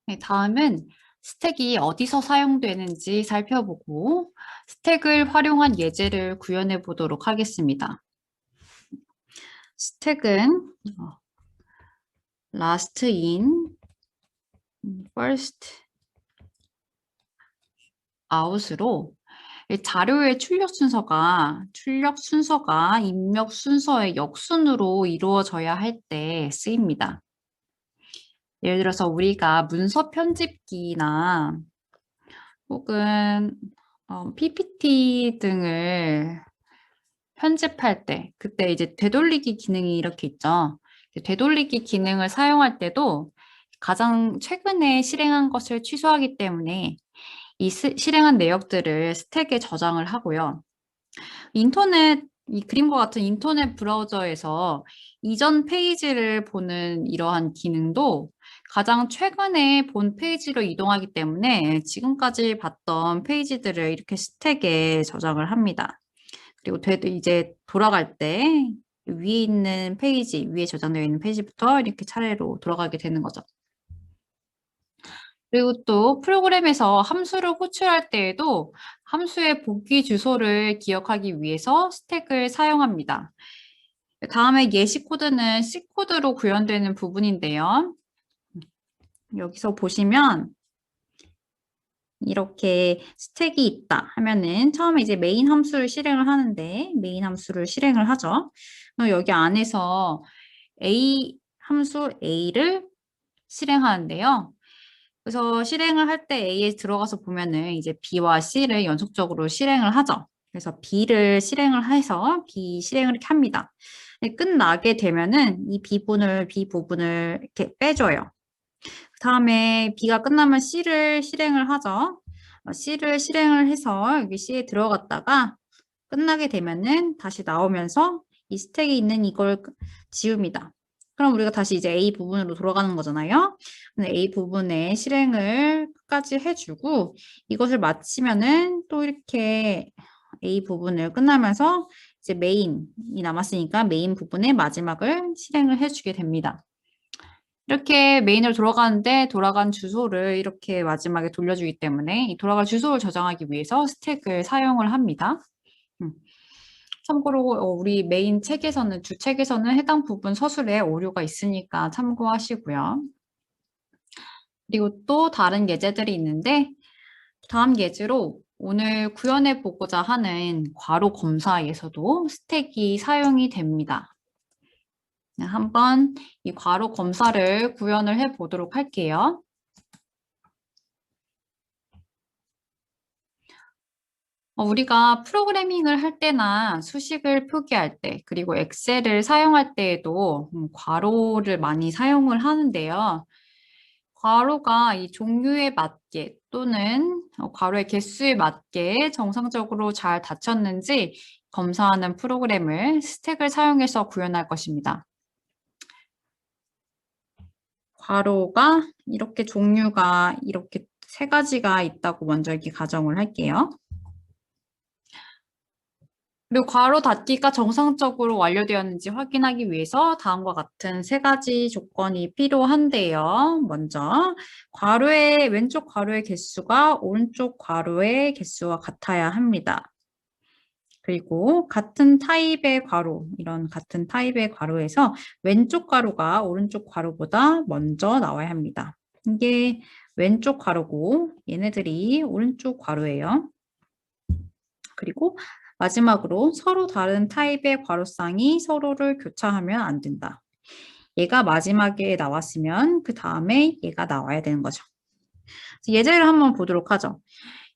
네, 다음은 스택이 어디서 사용되는지 살펴보고 스택을 활용한 예제를 구현해 보도록 하겠습니다. 스택은 last in, first out으로 이 자료의 출력 순서가 입력 순서의 역순으로 이루어져야 할 때 쓰입니다. 예를 들어서 우리가 문서 편집기나 혹은 PPT 등을 편집할 때 그때 이제 되돌리기 기능이 이렇게 있죠. 되돌리기 기능을 사용할 때도 가장 최근에 실행한 것을 취소하기 때문에 이 실행한 내역들을 스택에 저장을 하고요. 이 그림과 같은 인터넷 브라우저에서 이전 페이지를 보는 이러한 기능도 가장 최근에 본 페이지로 이동하기 때문에 지금까지 봤던 페이지들을 이렇게 스택에 저장을 합니다. 그리고 이제 돌아갈 때 위에 있는 페이지, 위에 저장되어 있는 페이지부터 이렇게 차례로 돌아가게 되는 거죠. 그리고 또 프로그램에서 함수를 호출할 때에도 함수의 복귀 주소를 기억하기 위해서 스택을 사용합니다. 다음에 예시 코드는 C 코드로 구현되는 부분인데요. 여기서 보시면 이렇게 스택이 있다 하면은 처음에 이제 메인 함수를 실행을 하는데 메인 함수를 실행을 하죠. 그럼 여기 안에서 A 함수 A를 실행하는데요. 그래서 실행을 할 때 A에 들어가서 보면은 이제 B와 C를 연속적으로 실행을 하죠. 그래서 B를 실행을 해서 B 실행을 이렇게 합니다. 끝나게 되면은 이 B 부분을 이렇게 빼줘요. 다음에 B가 끝나면 C를 실행을 하죠. C를 실행을 해서 여기 C에 들어갔다가 끝나게 되면은 다시 나오면서 이 스택에 있는 이걸 지웁니다. 그럼 우리가 다시 이제 A 부분으로 돌아가는 거잖아요. A 부분의 실행을 끝까지 해주고 이것을 마치면은 또 이렇게 A 부분을 끝나면서 이제 메인이 남았으니까 메인 부분의 마지막을 실행을 해주게 됩니다. 이렇게 메인으로 돌아가는데 돌아간 주소를 이렇게 마지막에 돌려주기 때문에 이 돌아갈 주소를 저장하기 위해서 스택을 사용을 합니다. 참고로 우리 메인 책에서는 주책에서는 해당 부분 서술에 오류가 있으니까 참고하시고요. 그리고 또 다른 예제들이 있는데 다음 예제로 오늘 구현해 보고자 하는 괄호 검사에서도 스택이 사용이 됩니다. 한번 이 괄호 검사를 구현을 해 보도록 할게요. 우리가 프로그래밍을 할 때나 수식을 표기할 때, 그리고 엑셀을 사용할 때에도 괄호를 많이 사용을 하는데요. 괄호가 이 종류에 맞게 또는 괄호의 개수에 맞게 정상적으로 잘 닫혔는지 검사하는 프로그램을 스택을 사용해서 구현할 것입니다. 괄호가 이렇게 종류가 이렇게 세 가지가 있다고 먼저 이렇게 가정을 할게요. 그리고 괄호 닫기가 정상적으로 완료되었는지 확인하기 위해서 다음과 같은 세 가지 조건이 필요한데요. 먼저 왼쪽 괄호의 개수가 오른쪽 괄호의 개수와 같아야 합니다. 그리고 같은 타입의 괄호, 이런 같은 타입의 괄호에서 왼쪽 괄호가 오른쪽 괄호보다 먼저 나와야 합니다. 이게 왼쪽 괄호고 얘네들이 오른쪽 괄호예요. 그리고 마지막으로 서로 다른 타입의 괄호쌍이 서로를 교차하면 안 된다. 얘가 마지막에 나왔으면 그 다음에 얘가 나와야 되는 거죠. 예제를 한번 보도록 하죠.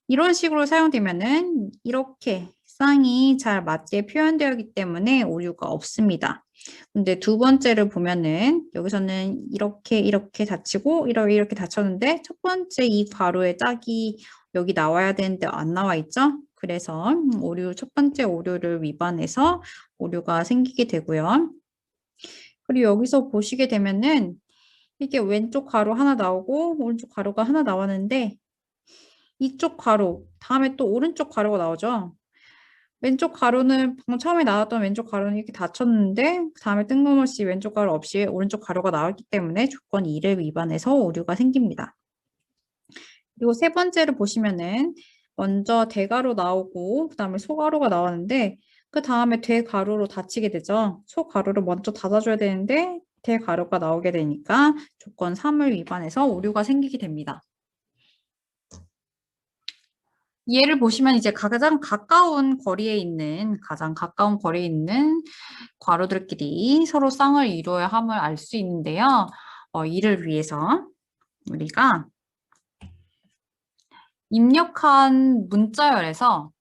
이런 식으로 사용되면은 이렇게 쌍이 잘 맞게 표현되었기 때문에 오류가 없습니다. 근데 두 번째를 보면은 여기서는 이렇게 닫히고 이렇게 닫혔는데 첫 번째 이 괄호의 짝이 여기 나와야 되는데 안 나와 있죠? 그래서 첫 번째 오류를 위반해서 오류가 생기게 되고요. 그리고 여기서 보시게 되면은 이게 왼쪽 가로 하나 나오고 오른쪽 가로가 하나 나왔는데 이쪽 가로 다음에 또 오른쪽 가로가 나오죠. 왼쪽 가로는 방금 처음에 나왔던 왼쪽 가로는 이렇게 닫혔는데 그 다음에 뜬금없이 왼쪽 가로 없이 오른쪽 가로가 나왔기 때문에 조건 2를 위반해서 오류가 생깁니다. 그리고 세 번째를 보시면은 먼저 대가로 나오고 그다음에 소가로가 나왔는데 그 다음에 대가로로 닫히게 되죠. 소가로를 먼저 닫아줘야 되는데 대가로가 나오게 되니까 조건 3을 위반해서 오류가 생기게 됩니다. 얘를 보시면 이제 가장 가까운 거리에 있는 괄호들끼리 서로 쌍을 이루어야 함을 알 수 있는데요. 이를 위해서 우리가 입력한 문자열에서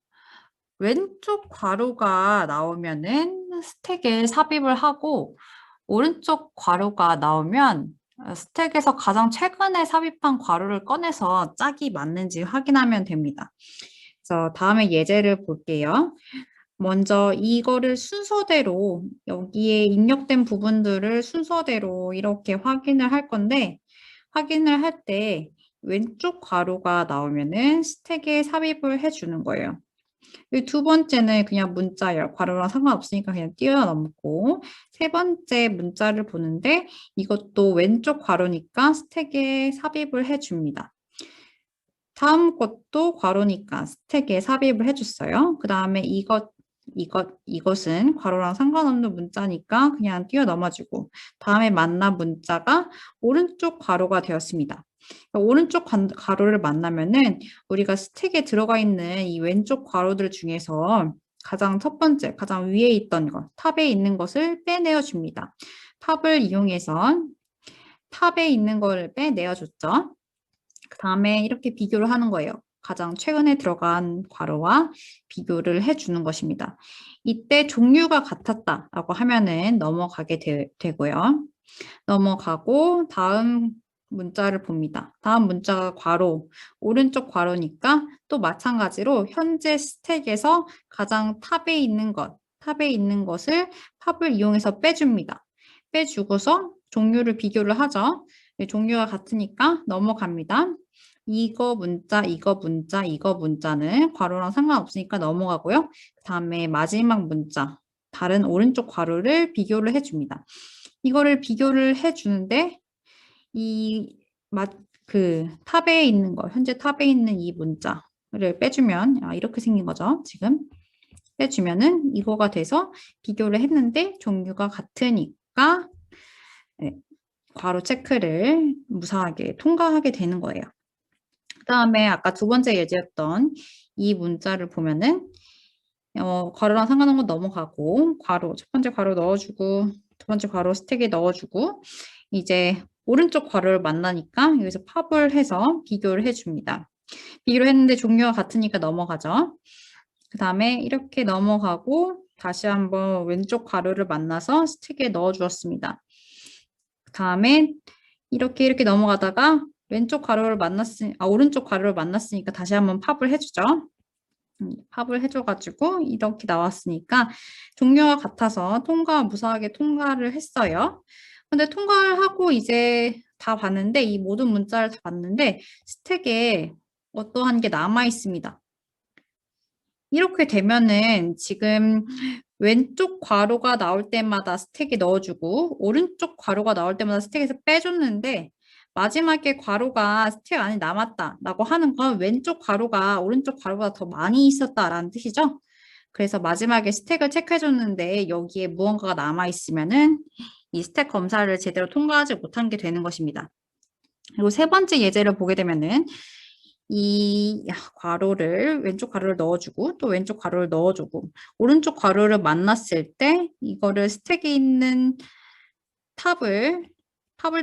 왼쪽 괄호가 나오면은 스택에 삽입을 하고 오른쪽 괄호가 나오면 스택에서 가장 최근에 삽입한 괄호를 꺼내서 짝이 맞는지 확인하면 됩니다. 그래서 다음에 예제를 볼게요. 먼저 이거를 순서대로 여기에 입력된 부분들을 순서대로 이렇게 확인을 할 건데 확인을 할 때 왼쪽 괄호가 나오면은 스택에 삽입을 해주는 거예요. 두 번째는 그냥 문자열, 괄호랑 상관없으니까 그냥 뛰어넘고 세 번째 문자를 보는데 이것도 왼쪽 괄호니까 스택에 삽입을 해줍니다. 다음 것도 괄호니까 스택에 삽입을 해줬어요. 그 다음에 이것은 괄호랑 상관없는 문자니까 그냥 뛰어넘어주고 다음에 만난 문자가 오른쪽 괄호가 되었습니다. 오른쪽 괄호를 만나면은 우리가 스택에 들어가 있는 이 왼쪽 괄호들 중에서 가장 첫 번째, 가장 위에 있던 것, 탑에 있는 것을 빼내어 줍니다. 탑을 이용해서 탑에 있는 걸 빼내어 줬죠. 그 다음에 이렇게 비교를 하는 거예요. 가장 최근에 들어간 괄호와 비교를 해주는 것입니다. 이때 종류가 같았다라고 하면은 넘어가게 되고요. 넘어가고 다음 문자를 봅니다. 다음 문자가 괄호, 오른쪽 괄호니까 또 마찬가지로 현재 스택에서 가장 탑에 있는 것을 탑을 이용해서 빼줍니다. 빼주고서 종류를 비교를 하죠. 종류가 같으니까 넘어갑니다. 이거 문자, 이거 문자, 이거 문자는 괄호랑 상관없으니까 넘어가고요. 그 다음에 마지막 문자, 다른 오른쪽 괄호를 비교를 해줍니다. 이거를 비교를 해주는데 탑에 있는 거, 현재 탑에 있는 이 문자를 빼주면 이렇게 생긴 거죠. 지금 빼주면은 이거가 돼서 비교를 했는데 종류가 같으니까 네, 괄호 체크를 무사하게 통과하게 되는 거예요. 그 다음에 아까 두 번째 예제였던 이 문자를 보면은 괄호랑 상관없는 건 넘어가고 첫 번째 괄호 넣어주고 두 번째 괄호 스택에 넣어주고 이제 오른쪽 괄호를 만나니까 여기서 팝을 해서 비교를 해줍니다. 비교를 했는데 종류가 같으니까 넘어가죠. 그 다음에 이렇게 넘어가고 다시 한번 왼쪽 괄호를 만나서 스택에 넣어주었습니다. 그 다음에 이렇게 넘어가다가 오른쪽 괄호를 만났으니까 다시 한번 팝을 해주죠. 팝을 해줘가지고 이렇게 나왔으니까 종류가 같아서 무사하게 통과를 했어요. 근데 통과를 하고 이제 다 봤는데 이 모든 문자를 다 봤는데 스택에 어떠한 게 남아 있습니다. 이렇게 되면은 지금 왼쪽 괄호가 나올 때마다 스택에 넣어주고 오른쪽 괄호가 나올 때마다 스택에서 빼줬는데 마지막에 괄호가 스택 안에 남았다라고 하는 건 왼쪽 괄호가 오른쪽 괄호보다 더 많이 있었다라는 뜻이죠. 그래서 마지막에 스택을 체크해줬는데 여기에 무언가가 남아있으면은 이 스택 검사를 제대로 통과하지 못한 게 되는 것입니다. 그리고 세 번째 예제를 보게 되면은 왼쪽 괄호를 넣어주고 또 왼쪽 괄호를 넣어주고 오른쪽 괄호를 만났을 때 이거를 스택에 있는 탑을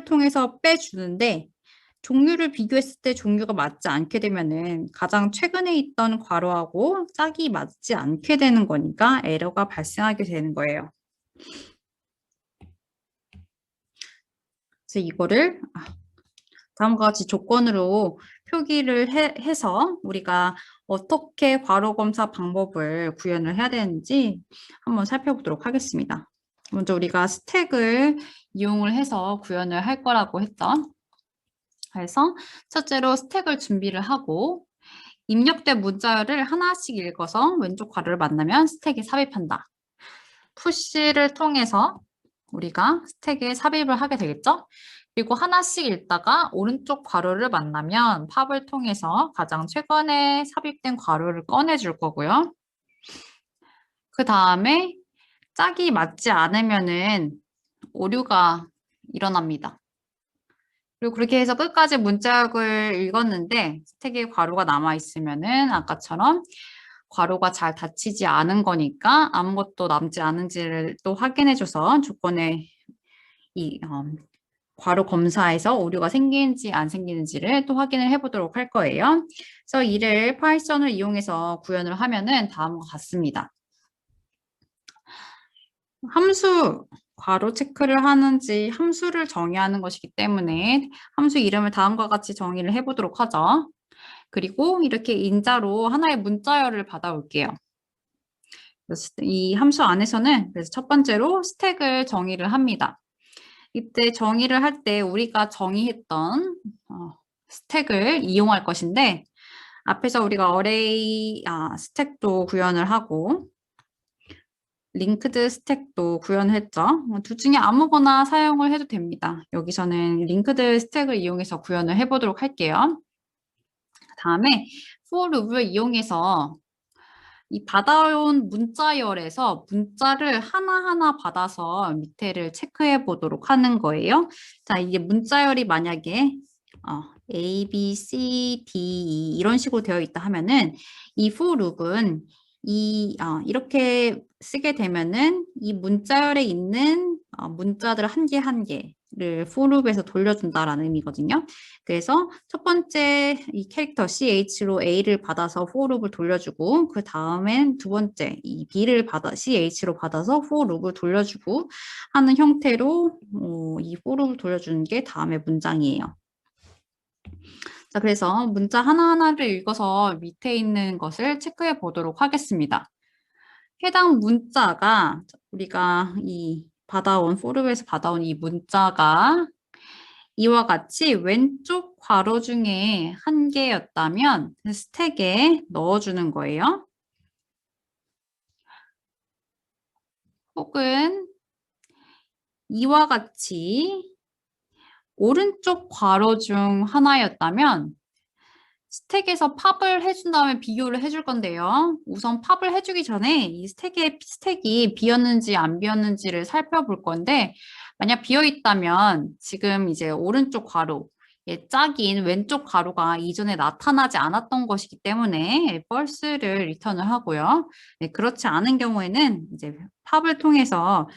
통해서 빼주는데 종류를 비교했을 때 종류가 맞지 않게 되면은 가장 최근에 있던 괄호하고 짝이 맞지 않게 되는 거니까 에러가 발생하게 되는 거예요. 그래서 이거를 다음과 같이 조건으로 표기를 해서 우리가 어떻게 괄호 검사 방법을 구현을 해야 되는지 한번 살펴보도록 하겠습니다. 먼저 우리가 스택을 이용을 해서 구현을 할 거라고 했죠. 그래서 첫째로 스택을 준비를 하고 입력된 문자열을 하나씩 읽어서 왼쪽 괄호를 만나면 스택에 삽입한다. 푸시를 통해서 우리가 스택에 삽입을 하게 되겠죠? 그리고 하나씩 읽다가 오른쪽 괄호를 만나면 팝을 통해서 가장 최근에 삽입된 괄호를 꺼내줄 거고요. 그 다음에 짝이 맞지 않으면은 오류가 일어납니다. 그리고 그렇게 해서 끝까지 문짝을 읽었는데 스택에 괄호가 남아있으면은 아까처럼 괄호가 잘 닫히지 않은 거니까 아무것도 남지 않은지를 또 확인해줘서 조건에 이 괄호 검사에서 오류가 생기는지 안 생기는지를 또 확인을 해보도록 할 거예요. 그래서 이를 파이썬을 이용해서 구현을 하면은 다음과 같습니다. 함수 괄호 체크를 하는지 함수를 정의하는 것이기 때문에 함수 이름을 다음과 같이 정의를 해보도록 하죠. 그리고 이렇게 인자로 하나의 문자열을 받아올게요. 이 함수 안에서는 그래서 첫 번째로 스택을 정의를 합니다. 이때 정의를 할 때 우리가 정의했던 스택을 이용할 것인데 앞에서 우리가 어레이 스택도 구현을 하고 링크드 스택도 구현했죠. 둘 중에 아무거나 사용을 해도 됩니다. 여기서는 링크드 스택을 이용해서 구현을 해보도록 할게요. 다음에 for loop을 이용해서 이 받아온 문자열에서 문자를 하나하나 받아서 밑에를 체크해 보도록 하는 거예요. 자, 이게 문자열이 만약에 A, B, C, D, E 이런 식으로 되어 있다 하면은 이 for loop은 이렇게 쓰게 되면은 이 문자열에 있는 문자들 한 개 한 개를 for loop에서 돌려준다라는 의미거든요. 그래서 첫 번째 이 캐릭터 ch로 a를 받아서 for loop을 돌려주고 그 다음엔 두 번째 이 b를 ch로 받아서 for loop을 돌려주고 하는 형태로 이 for loop을 돌려주는 게 다음의 문장이에요. 자, 그래서 문자 하나하나를 읽어서 밑에 있는 것을 체크해 보도록 하겠습니다. 해당 문자가 우리가 이 받아온 포르에서 받아온 이 문자가 이와 같이 왼쪽 괄호 중에 한 개였다면 스택에 넣어주는 거예요. 혹은 이와 같이 오른쪽 괄호 중 하나였다면 스택에서 팝을 해준 다음에 비교를 해줄 건데요. 우선 팝을 해주기 전에 이 스택이 비었는지 안 비었는지를 살펴볼 건데 만약 비어 있다면 지금 이제 오른쪽 괄호 짝인 왼쪽 괄호가 이전에 나타나지 않았던 것이기 때문에 false를 리턴을 하고요. 네, 그렇지 않은 경우에는 이제 팝을 통해서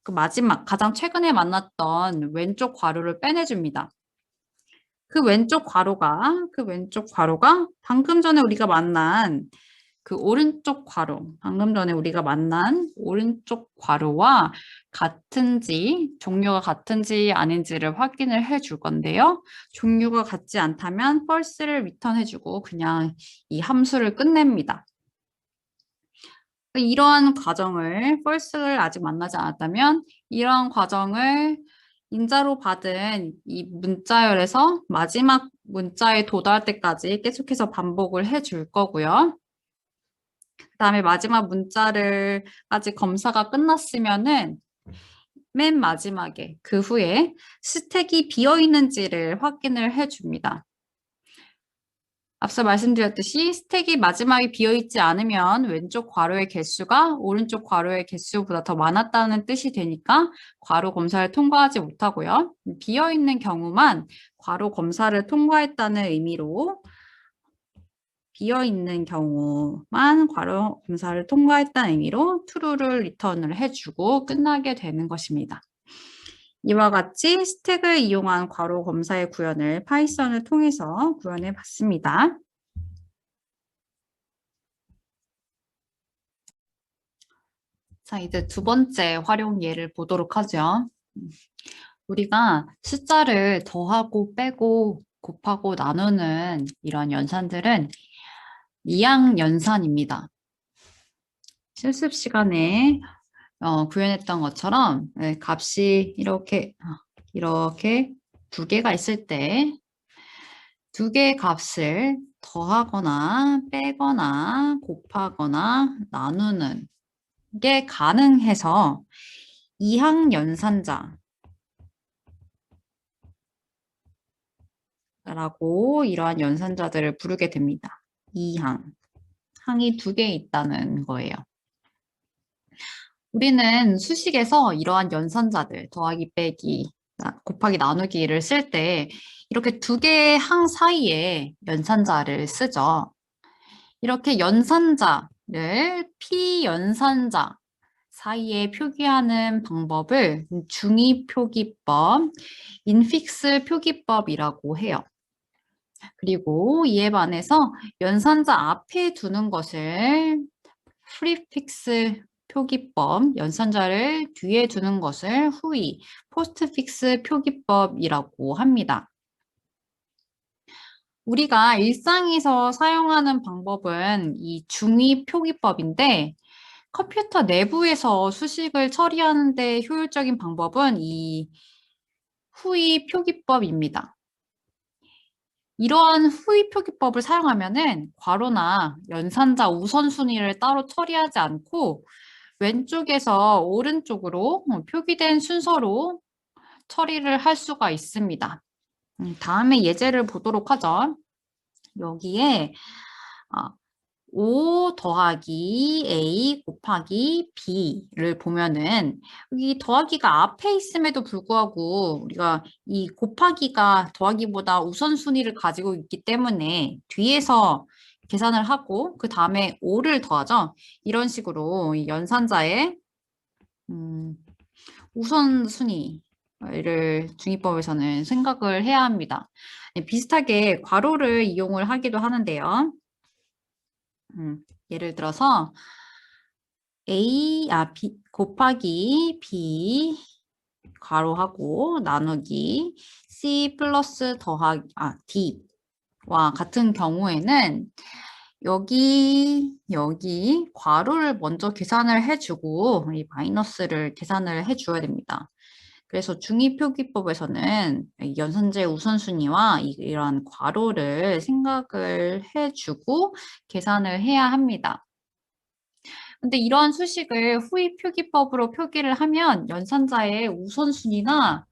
그 마지막 가장 최근에 만났던 왼쪽 괄호를 빼내줍니다. 그 왼쪽 괄호가 방금 전에 우리가 만난 그 오른쪽 괄호, 방금 전에 우리가 만난 오른쪽 괄호와 같은지, 종류가 같은지 아닌지를 확인을 해줄 건데요. 종류가 같지 않다면 false를 리턴해주고 그냥 이 함수를 끝냅니다. 이러한 과정을 false를 아직 만나지 않았다면 이러한 과정을 인자로 받은 이 문자열에서 마지막 문자에 도달할 때까지 계속해서 반복을 해줄 거고요. 그 다음에 마지막 문자를까지 검사가 끝났으면은 맨 마지막에 그 후에 스택이 비어 있는지를 확인을 해줍니다. 앞서 말씀드렸듯이 스택이 마지막에 비어있지 않으면 왼쪽 괄호의 개수가 오른쪽 괄호의 개수보다 더 많았다는 뜻이 되니까 괄호 검사를 통과하지 못하고요. 비어있는 경우만 괄호 검사를 통과했다는 의미로 비어있는 경우만 괄호 검사를 통과했다는 의미로 true를 리턴을 해주고 끝나게 되는 것입니다. 이와 같이 스택을 이용한 괄호 검사의 구현을 파이썬을 통해서 구현해 봤습니다. 자, 이제 두 번째 활용 예를 보도록 하죠. 우리가 숫자를 더하고 빼고 곱하고 나누는 이런 연산들은 이항 연산입니다. 실습 시간에 구현했던 것처럼 값이 이렇게 두 개가 있을 때 두 개의 값을 더하거나 빼거나 곱하거나 나누는 게 가능해서 이항 연산자 라고 이러한 연산자들을 부르게 됩니다. 이항. 항이 2개 있다는 거예요. 우리는 수식에서 이러한 연산자들, 더하기, 빼기, 곱하기, 나누기를 쓸 때 이렇게 2개의 항 사이에 연산자를 쓰죠. 이렇게 연산자를 피연산자 사이에 표기하는 방법을 중위표기법, 인픽스 표기법이라고 해요. 그리고 이에 반해서 연산자 앞에 두는 것을 프리픽스 표기법, 연산자를 뒤에 두는 것을 후위, 포스트픽스 표기법이라고 합니다. 우리가 일상에서 사용하는 방법은 이 중위 표기법인데 컴퓨터 내부에서 수식을 처리하는 데 효율적인 방법은 이 후위 표기법입니다. 이러한 후위 표기법을 사용하면은 괄호나 연산자 우선순위를 따로 처리하지 않고 왼쪽에서 오른쪽으로 표기된 순서로 처리를 할 수가 있습니다. 다음에 예제를 보도록 하죠. 여기에 5 더하기 A 곱하기 B를 보면은 여기 더하기가 앞에 있음에도 불구하고 우리가 이 곱하기가 더하기보다 우선순위를 가지고 있기 때문에 뒤에서 계산을 하고 그 다음에 5를 더하죠. 이런 식으로 이 연산자의 우선순위를 중위법에서는 생각을 해야 합니다. 비슷하게 괄호를 이용을 하기도 하는데요. 예를 들어서 B 곱하기 B 괄호하고 나누기 C 플러스 더하기 D와 같은 경우에는 여기 괄호를 먼저 계산을 해주고 이 마이너스를 계산을 해줘야 됩니다. 그래서 중위표기법에서는 연산자의 우선순위와 이러한 괄호를 생각을 해주고 계산을 해야 합니다. 근데 이러한 수식을 후위 표기법으로 표기를 하면 연산자의 우선순위나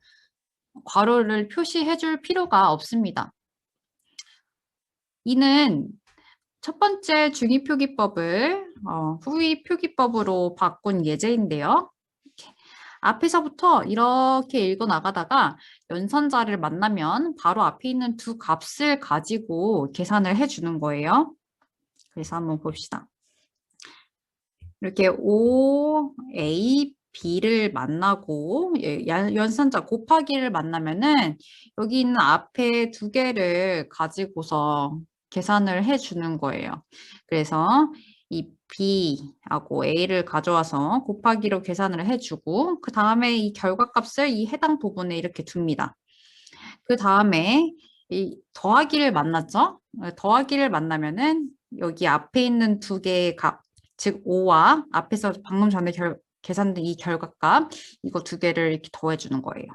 괄호를 표시해 줄 필요가 없습니다. 이는 첫 번째 중위표기법을 후위 표기법으로 바꾼 예제인데요. 앞에서부터 이렇게 읽어 나가다가 연산자를 만나면 바로 앞에 있는 2 값을 가지고 계산을 해주는 거예요. 그래서 한번 봅시다. 이렇게 OA, B를 만나고 연산자 곱하기를 만나면은 여기 있는 앞에 2개를 가지고서 계산을 해주는 거예요. 그래서 이 B하고 A를 가져와서 곱하기로 계산을 해주고 그 다음에 이 결과값을 이 해당 부분에 이렇게 둡니다. 그 다음에 이 더하기를 만났죠? 더하기를 만나면은 여기 앞에 있는 2개의 값, 즉 5와 앞에서 방금 전에 계산된 이 결과값 이거 2개를 이렇게 더해주는 거예요.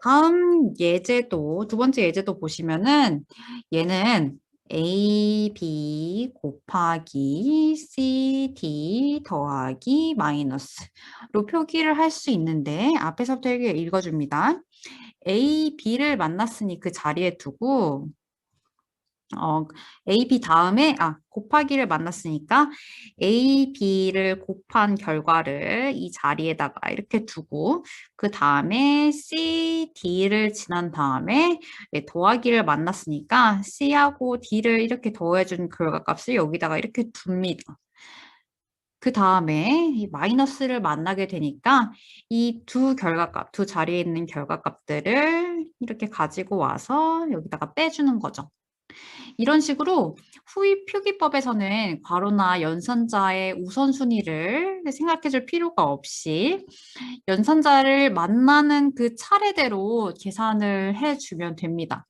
다음 예제도, 2번째 예제도 보시면은 얘는 A, B 곱하기 C, D 더하기 마이너스로 표기를 할 수 있는데 앞에서부터 이렇게 읽어줍니다. A, B를 만났으니 그 자리에 두고 A, B 다음에 곱하기를 만났으니까 A, B를 곱한 결과를 이 자리에다가 이렇게 두고 그 다음에 C, D를 지난 다음에 더하기를 만났으니까 C하고 D를 이렇게 더해준 결과값을 여기다가 이렇게 둡니다. 그 다음에 이 마이너스를 만나게 되니까 이 2 자리에 있는 결과값들을 이렇게 가지고 와서 여기다가 빼주는 거죠. 이런 식으로 후위 표기법에서는 괄호나 연산자의 우선순위를 생각해 줄 필요가 없이 연산자를 만나는 그 차례대로 계산을 해주면 됩니다.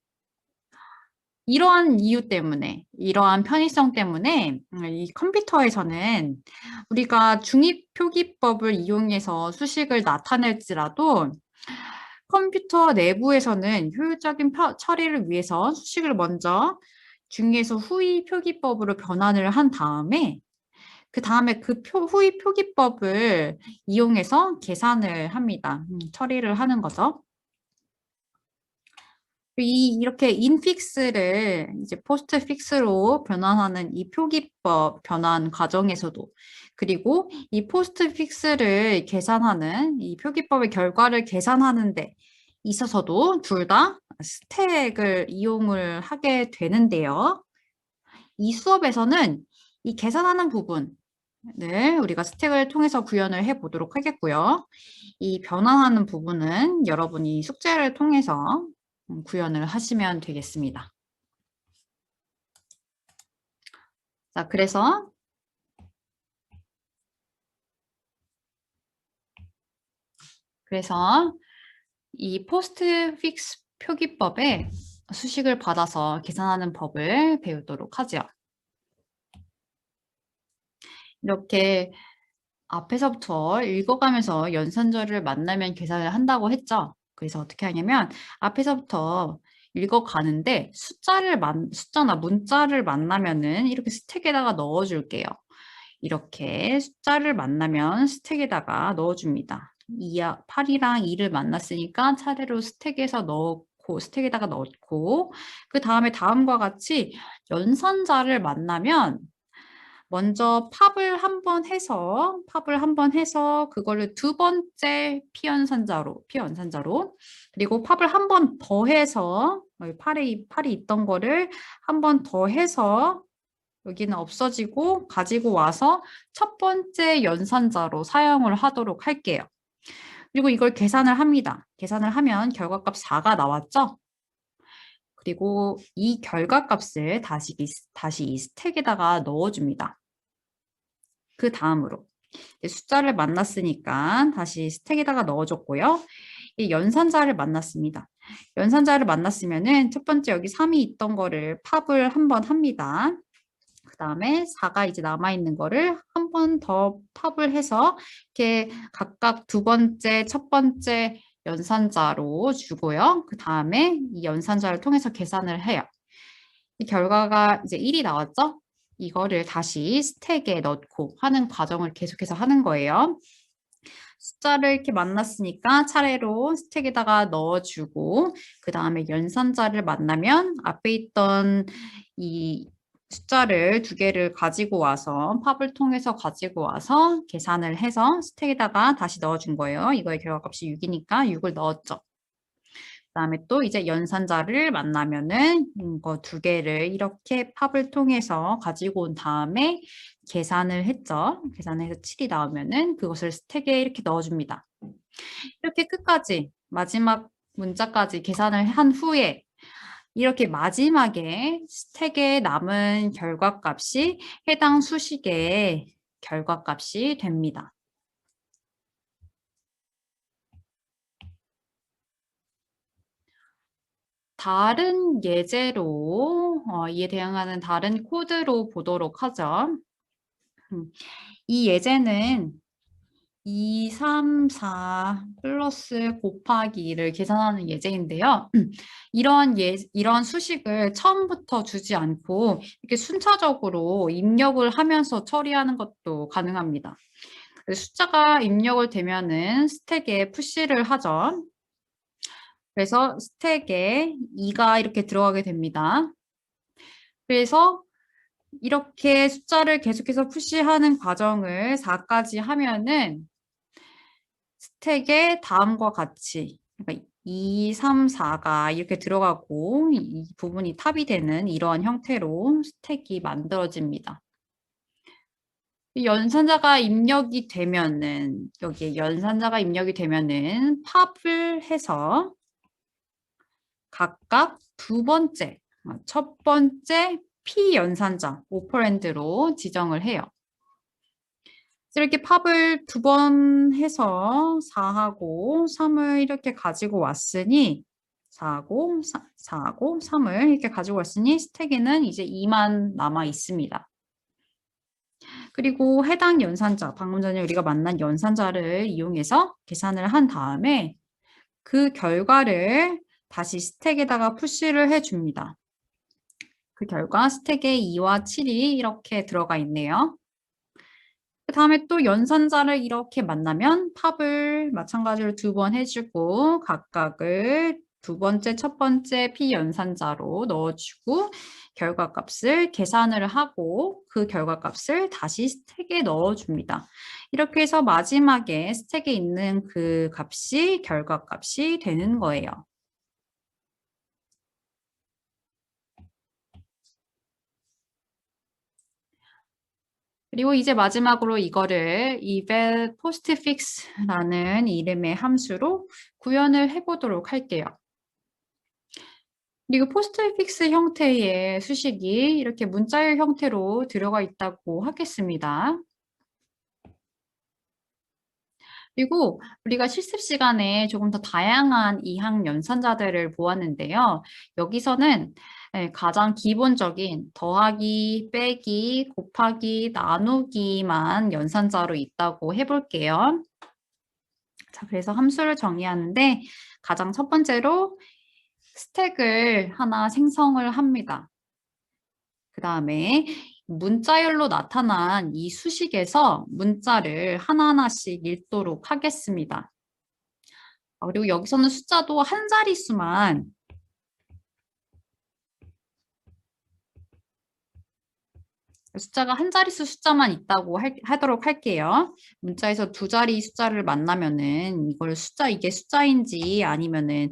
이러한 이유 때문에, 이러한 편의성 때문에 이 컴퓨터에서는 우리가 중위표기법을 이용해서 수식을 나타낼지라도 컴퓨터 내부에서는 효율적인 처리를 위해서 수식을 먼저 중에서 후위 표기법으로 변환을 한 다음에 그 다음에 그 후위 표기법을 이용해서 계산을 합니다. 처리를 하는 거죠. 이렇게 인픽스를 이제 포스트 픽스로 변환하는 이 표기법 변환 과정에서도, 그리고 이 포스트 픽스를 계산하는 이 표기법의 결과를 계산하는 데 있어서도 둘 다 스택을 이용을 하게 되는데요. 이 수업에서는 이 계산하는 부분을 우리가 스택을 통해서 구현을 해 보도록 하겠고요. 이 변환하는 부분은 여러분이 숙제를 통해서 구현을 하시면 되겠습니다. 자, 그래서 이 포스트 픽스 표기법에 수식을 받아서 계산하는 법을 배우도록 하죠. 이렇게 앞에서부터 읽어가면서 연산자를 만나면 계산을 한다고 했죠. 그래서 어떻게 하냐면 앞에서부터 읽어가는데 숫자나 문자를 만나면은 이렇게 스택에다가 넣어줄게요. 이렇게 숫자를 만나면 스택에다가 넣어줍니다. 8이랑 2를 만났으니까 차례로 스택에서 넣고 스택에다가 넣고, 그 다음에 다음과 같이 연산자를 만나면 먼저 팝을 한 번 해서 그거를 두 번째 피연산자로 그리고 팝을 한 번 더 해서 팔이 있던 거를 한 번 더 해서 여기는 없어지고 가지고 와서 첫 번째 연산자로 사용을 하도록 할게요. 그리고 이걸 계산을 합니다. 계산을 하면 결과값 4가 나왔죠? 그리고 이 결과값을 다시 이 스택에다가 넣어줍니다. 그 다음으로 숫자를 만났으니까 다시 스택에다가 넣어줬고요. 이 연산자를 만났습니다. 연산자를 만났으면은 첫 번째 여기 3이 있던 거를 팝을 한 번 합니다. 그 다음에 4가 이제 남아있는 거를 한 번 더 팝을 해서 이렇게 각각 두 번째, 첫 번째 연산자로 주고요. 그 다음에 이 연산자를 통해서 계산을 해요. 이 결과가 이제 1이 나왔죠? 이거를 다시 스택에 넣고 하는 과정을 계속해서 하는 거예요. 숫자를 이렇게 만났으니까 차례로 스택에다가 넣어주고, 그 다음에 연산자를 만나면 앞에 있던 이 숫자를 두 개를 가지고 와서 팝을 통해서 가지고 와서 계산을 해서 스택에다가 다시 넣어준 거예요. 이거의 결과값이 6이니까 6을 넣었죠. 그다음에 또 이제 연산자를 만나면은 이거 두 개를 이렇게 팝을 통해서 가지고 온 다음에 계산을 했죠. 계산해서 7이 나오면은 그것을 스택에 이렇게 넣어줍니다. 이렇게 끝까지 마지막 문자까지 계산을 한 후에 이렇게 마지막에 스택에 남은 결과값이 해당 수식의 결과값이 됩니다. 다른 예제로 이에 대응하는 다른 코드로 보도록 하죠. 이 예제는 2, 3, 4 플러스 곱하기를 계산하는 예제인데요. 이런 수식을 처음부터 주지 않고 이렇게 순차적으로 입력을 하면서 처리하는 것도 가능합니다. 숫자가 입력을 되면은 스택에 푸시를 하죠. 그래서 스택에 2가 이렇게 들어가게 됩니다. 그래서 이렇게 숫자를 계속해서 푸시하는 과정을 4까지 하면은 스택에 다음과 같이 그러니까 2, 3, 4가 이렇게 들어가고 이 부분이 탑이 되는 이러한 형태로 스택이 만들어집니다. 연산자가 입력이 되면은 여기에 연산자가 입력이 되면은 팝을 해서 각각 두 번째, 첫 번째 P 연산자 오퍼랜드로 지정을 해요. 이렇게 팝을 두 번 해서 4하고 3을 이렇게 가지고 왔으니 4하고 3을 이렇게 가지고 왔으니 스택에는 이제 2만 남아 있습니다. 그리고 해당 연산자, 방금 전에 우리가 만난 연산자를 이용해서 계산을 한 다음에 그 결과를 다시 스택에다가 푸시를 해줍니다. 그 결과 스택에 2와 7이 이렇게 들어가 있네요. 그 다음에 또 연산자를 이렇게 만나면 팝을 마찬가지로 2번 해주고 각각을 두 번째, 첫 번째 P연산자로 넣어주고 결과값을 계산을 하고 그 결과값을 다시 스택에 넣어줍니다. 이렇게 해서 마지막에 스택에 있는 그 값이 결과값이 되는 거예요. 그리고 이제 마지막으로 이거를 eval postfix라는 이름의 함수로 구현을 해보도록 할게요. 그리고 포스트픽스 형태의 수식이 이렇게 문자열 형태로 들어가 있다고 하겠습니다. 그리고 우리가 실습 시간에 조금 더 다양한 이항 연산자들을 보았는데요. 여기서는 가장 기본적인 더하기, 빼기, 곱하기, 나누기만 연산자로 있다고 해볼게요. 자, 그래서 함수를 정의하는데 가장 첫 번째로 스택을 하나 생성을 합니다. 그 다음에 문자열로 나타난 이 수식에서 문자를 하나하나씩 읽도록 하겠습니다. 그리고 여기서는 숫자도 한 자릿수만 숫자가 한 자릿수 숫자만 있다고 하도록 할게요. 문자에서 두 자리 숫자를 만나면은 이게 숫자인지 아니면은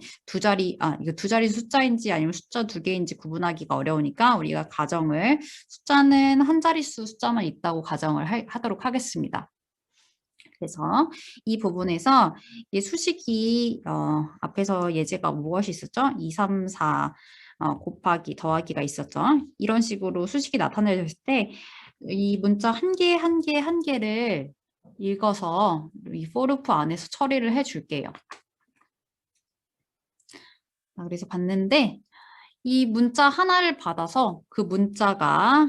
이거 두 자리 숫자인지 아니면 숫자 두 개인지 구분하기가 어려우니까 우리가 가정을 숫자는 한 자릿수 숫자만 있다고 가정을 하도록 하겠습니다. 그래서 이 부분에서 이 수식이 앞에서 예제가 무엇이 있었죠? 2, 3, 4 곱하기 더하기가 있었죠. 이런 식으로 수식이 나타내졌을 때 이 문자 한 개, 한 개, 한 개를 읽어서 이 for loop 안에서 처리를 해줄게요. 그래서 봤는데 이 문자 하나를 받아서 그 문자가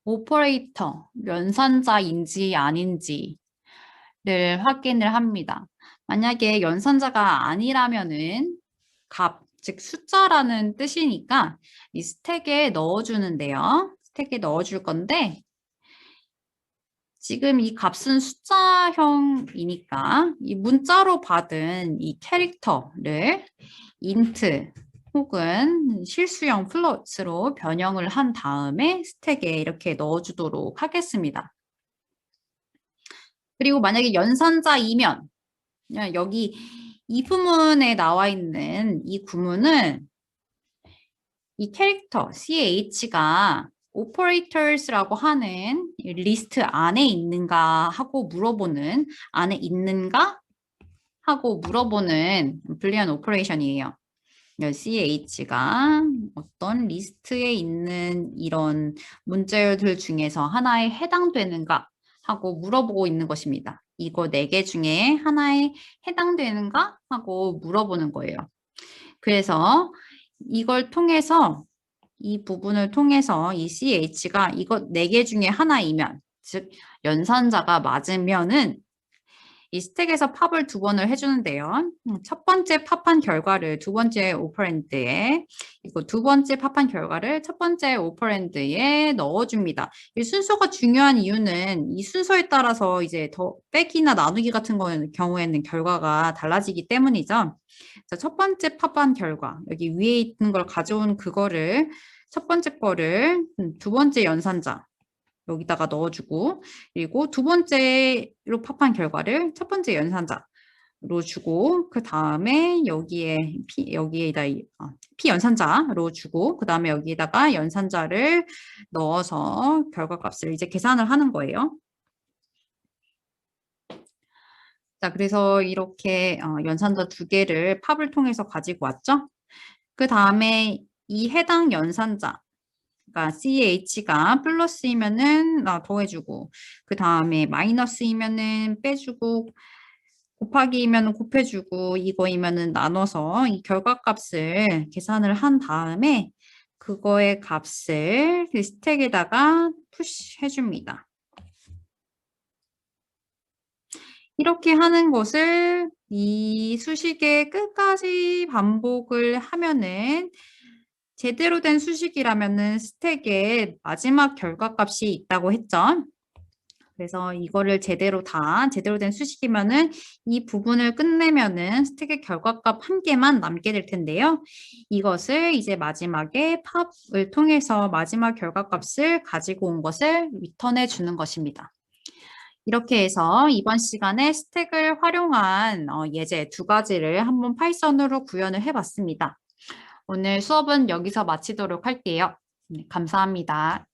오퍼레이터, 연산자인지 아닌지 를 확인을 합니다. 만약에 연산자가 아니라면은 즉 숫자라는 뜻이니까 이 스택에 넣어주는데요. 스택에 넣어줄 건데 지금 이 값은 숫자형이니까 이 문자로 받은 이 캐릭터를 int 혹은 실수형 플롯으로 변형을 한 다음에 스택에 이렇게 넣어주도록 하겠습니다. 그리고 만약에 연산자이면 여기 이 부문에 나와 있는 이 구문은 이 캐릭터 ch가 operators라고 하는 리스트 안에 있는가 하고 물어보는 안에 있는가 하고 물어보는 불리한 오퍼레이션이에요. ch가 어떤 리스트에 있는 이런 문자열들 중에서 하나에 해당되는가 하고 물어보고 있는 것입니다. 이거 4개 중에 하나에 해당되는가 하고 물어보는 거예요. 그래서 이걸 통해서 이 부분을 통해서 이 ch가 이거 4개 중에 하나이면 즉 연산자가 맞으면은 이 스택에서 팝을 2번을 해주는데요. 첫 번째 팝한 결과를 두 번째 오퍼랜드에 이거 두 번째 팝한 결과를 첫 번째 오퍼랜드에 넣어줍니다. 이 순서가 중요한 이유는 이 순서에 따라서 이제 더 빼기나 나누기 같은 경우에는 결과가 달라지기 때문이죠. 자, 첫 번째 팝한 결과 여기 위에 있는 걸 가져온 그거를 첫 번째 거를 두 번째 연산자 여기다가 넣어주고 그리고 두 번째로 팝한 결과를 첫 번째 연산자로 주고 그 다음에 여기에다 P 연산자로 주고 그 다음에 여기에다가 연산자를 넣어서 결과값을 이제 계산을 하는 거예요. 자, 그래서 이렇게 연산자 2개를 팝을 통해서 가지고 왔죠. 그 다음에 이 해당 연산자 그러니까 ch가 플러스이면은 더해주고 그 다음에 마이너스이면은 빼주고 곱하기이면은 곱해주고 이거이면은 나눠서 이 결과값을 계산을 한 다음에 그거의 값을 그 스택에다가 푸시해줍니다. 이렇게 하는 것을 이 수식의 끝까지 반복을 하면은 제대로 된 수식이라면은 스택에 마지막 결과값이 있다고 했죠. 그래서 이거를 제대로 된 수식이면은 이 부분을 끝내면은 스택의 결과값 한 개만 남게 될 텐데요. 이것을 이제 마지막에 팝을 통해서 마지막 결과값을 가지고 온 것을 리턴해 주는 것입니다. 이렇게 해서 이번 시간에 스택을 활용한 예제 두 가지를 한번 파이썬으로 구현을 해봤습니다. 오늘 수업은 여기서 마치도록 할게요. 네, 감사합니다.